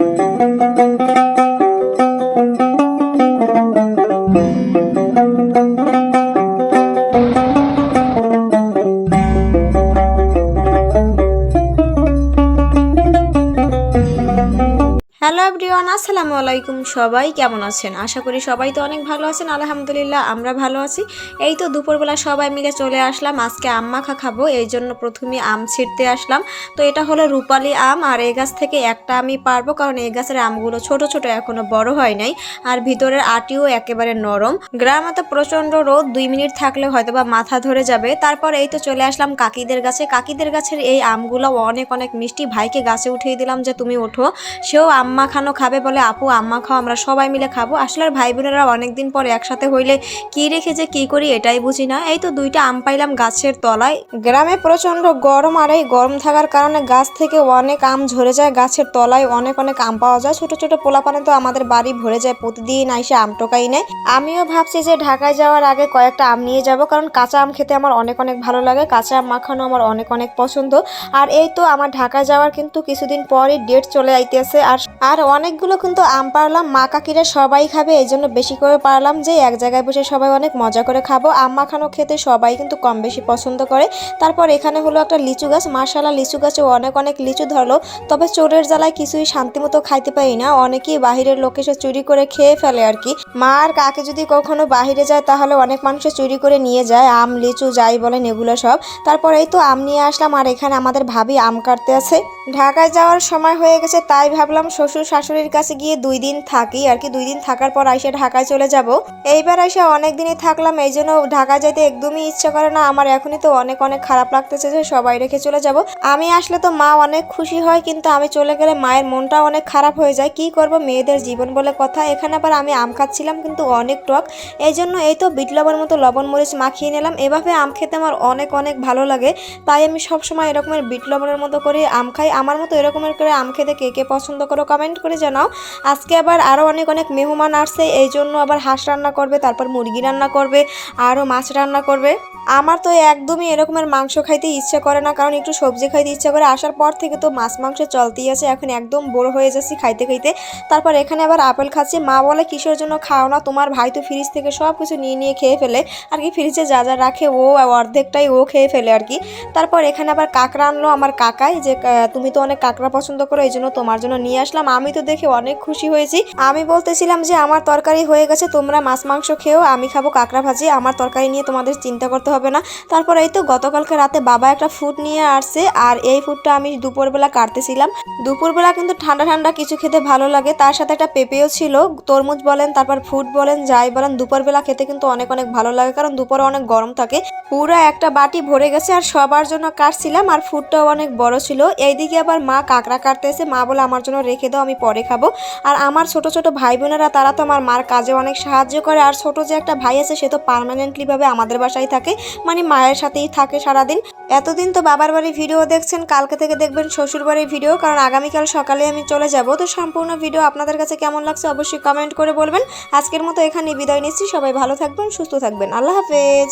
Hello everyone, আসসালামু আলাইকুম। সবাই কেমন আছেন? আশা করি সবাই তো অনেক ভালো আছেন। আলহামদুলিল্লাহ আমরা ভালো আছি। এই তো দুপুরবেলা সবাই মিলে চলে আসলাম। আজকে আম মাখা খাবো, এই জন্য প্রথমে আম ছিঁড়তে আসলাম। তো এটা হলো রূপালি আম, আর এই গাছ থেকে একটা আমি পারবো, কারণ এই গাছের আমগুলো ছোট ছোট, এখনো বড় হয় নাই, আর ভিতরের আটিও একেবারে নরম। গ্রামে তো প্রচন্ড রোদ, 2 মিনিট থাকলে হয়তো বা মাথা ধরে যাবে। তারপর এই তো চলে আসলাম কাকিদের গাছে। কাকিদের গাছের এই আমগুলো অনেক অনেক মিষ্টি। ভাইকে গাছে উঠিয়ে দিলাম যে তুমি ওঠো, সেও আম মাখানো খাবে বলে, আপু আম মাখাও, আমরা সবাই মিলে খাবো। আসলে আর ভাই বোনেরা অনেকদিন পর একসাথে হইলে কি রেখে যে কি করি এটাই বুঝি না। এই তো 2টা আম পাইলাম গাছের তলায়। গ্রামে প্রচন্ড গরম, আর এই গরম থাকার কারণে গাছ থেকে অনেক আম ঝরে যায়। গাছের তলায় অনেক অনেক আম পাওয়া যায়। ছোট ছোট পোলাপানে তো আমাদের বাড়ি ভরে যায়, প্রতিদিন আইসে আম টোকাই নেয়। আমিও ভাবছি যে ঢাকায় যাওয়ার আগে কয়েকটা আম নিয়ে যাব, কারণ কাঁচা আম খেতে আমার অনেক অনেক ভালো লাগে। কাঁচা আম মাখানো আমার অনেক অনেক পছন্দ। আর এই তো আমার ঢাকায় যাওয়ার কিন্তু কিছুদিন পরই ডেট চলে আইতেছে। আর অনেকগুলো কিন্তু আম পারলাম, মা কাকিরা সবাই খাবে, এই জন্য বেশি করে পারলাম যে এক জায়গায় বসে সবাই অনেক মজা করে খাবো। আম মাখানো খেতে সবাই কিন্তু কম বেশি পছন্দ করে। তারপর এখানে হলো একটা লিচু গাছ। মাশাআল্লাহ, লিচু গাছে অনেক অনেক লিচু ধরলো। তবে চোরের জ্বালায় কিছুই শান্তি মতো খাইতে পারি না। অনেকেই বাহিরের লোক এসে চুরি করে খেয়ে ফেলে আর কি। মা আর কাকে যদি কখনো বাহিরে যায় তাহলে অনেক মানুষে চুরি করে নিয়ে যায়, আম লিচু যাই বলেন এগুলো সব। তারপর এই তো আম নিয়ে আসলাম, আর এখানে আমাদের ভাবি আম কাটতে আছে। ঢাকায় যাওয়ার সময় হয়ে গেছে, তাই ভাবলাম শ্বশুর শাশুড়ির কাছে গিয়ে 2 দিন থাকি আর কি। 2 দিন থাকার পর আইসে ঢাকায় চলে যাব। এইবার আইসে অনেক দিনই থাকলাম, এই জন্য ঢাকায় যাইতে একদমই ইচ্ছা করে না আমার। এখনই তো অনেক অনেক খারাপ লাগতেছে যে সবাই রেখে চলে যাব। আমি আসলে তো মা অনেক খুশি হয়, কিন্তু আমি চলে গেলে মায়ের মনটা অনেক খারাপ হয়ে যায়। কি করব, মেয়েদের জীবন বলে কথা। এখানে আবার আমি আম খাচ্ছিলাম কিন্তু অনেক টক, এই জন্য এই তো বিট লবণ মতো লবণ মরিচ মাখিয়ে নিলাম। এভাবে আম খেতে আমার অনেক অনেক ভালো লাগে, তাই আমি সবসময় এরকমের বিট লবণের মতো করে আম খাই। আমার মতো এরকমের করে আম খেতে কে কে পছন্দ করো কমেন্ট করে জানাও। আজকে আবার আরও অনেক অনেক মেহমান আসছে, এই জন্য আবার হাঁস রান্না করবে, তারপর মুরগি রান্না করবে, আরও মাছ রান্না করবে। আমার তো একদমই এরকমের মাংস খাইতে ইচ্ছা করে না, কারণ একটু সবজি খাইতে ইচ্ছা করে। আসার পর থেকে তো মাছ মাংস চলতেই আছে, এখন একদম বড় হয়ে যাচ্ছি খাইতে খাইতে। তারপর এখানে আবার আপেল খাচ্ছি। মা বলে কিসের জন্য খাও না, তোমার ভাই তো ফ্রিজ থেকে সব কিছু নিয়ে নিয়ে খেয়ে ফেলে আর কি। ফ্রিজে যা যা রাখে ও অর্ধেকটাই ও খেয়ে ফেলে আর কি। তারপর এখানে আবার কাঁকড়া আনলো আমার কাকাই, যে তুমি তো অনেক কাঁকড়া পছন্দ করো, এই জন্য তোমার জন্য নিয়ে আসলাম। আমি তো দেখে অনেক খুশি হয়েছি। আমি বলতেছিলাম যে আমার তরকারি হয়ে গেছে, তোমরা মাছ মাংস খেও, আমি খাবো কাঁকড়া ভাজি, আমার তরকারি নিয়ে তোমাদের চিন্তা করতে হবে না। তারপর এই তো গতকালকে রাতে বাবা একটা ফুড নিয়ে আসছে, আর এই ফুডটা আমি দুপুরবেলা কাটতেছিলাম। দুপুরবেলা কিন্তু ঠান্ডা ঠান্ডা কিছু খেতে ভালো লাগে, তার সাথে একটা পেঁপেও ছিল। তরমুজ বলেন, তারপর ফুড বলেন, যাই বলেন, দুপুরবেলা খেতে কিন্তু অনেক অনেক ভালো লাগে, কারণ দুপুরে অনেক গরম থাকে। পুরো একটা বাটি ভরে গেছে, আর সবার জন্য কাটছিলাম, আর ফুডটাও অনেক বড় ছিল। এইদিকে আবার মা কাঁকড়া কাটতেছে, মা বলে আমার জন্য রেখে দাও, আমি পরে খাবো। আর আমার ছোট ছোট ভাই বোনেরা তারা তো আমার মার কাজে অনেক সাহায্য করে। আর ছোট যে একটা ভাই আছে সে তো পার্মানেন্টলি ভাবে আমাদের বাসায় থাকে, মানে মায়ের সাথেই থাকে সারাদিন। এতদিন তো বাবার বাড়ির ভিডিও দেখছেন, কালকে থেকে দেখবেন শ্বশুর বাড়ির ভিডিও, কারণ আগামীকাল সকালে আমি চলে যাব। তো সম্পূর্ণ ভিডিও আপনাদের কাছে কেমন লাগছে অবশ্যই কমেন্ট করে বলবেন। আজকের মতো এখানে বিদায় নিচ্ছি, সবাই ভালো থাকবেন, সুস্থ থাকবেন, আল্লাহ হাফেজ।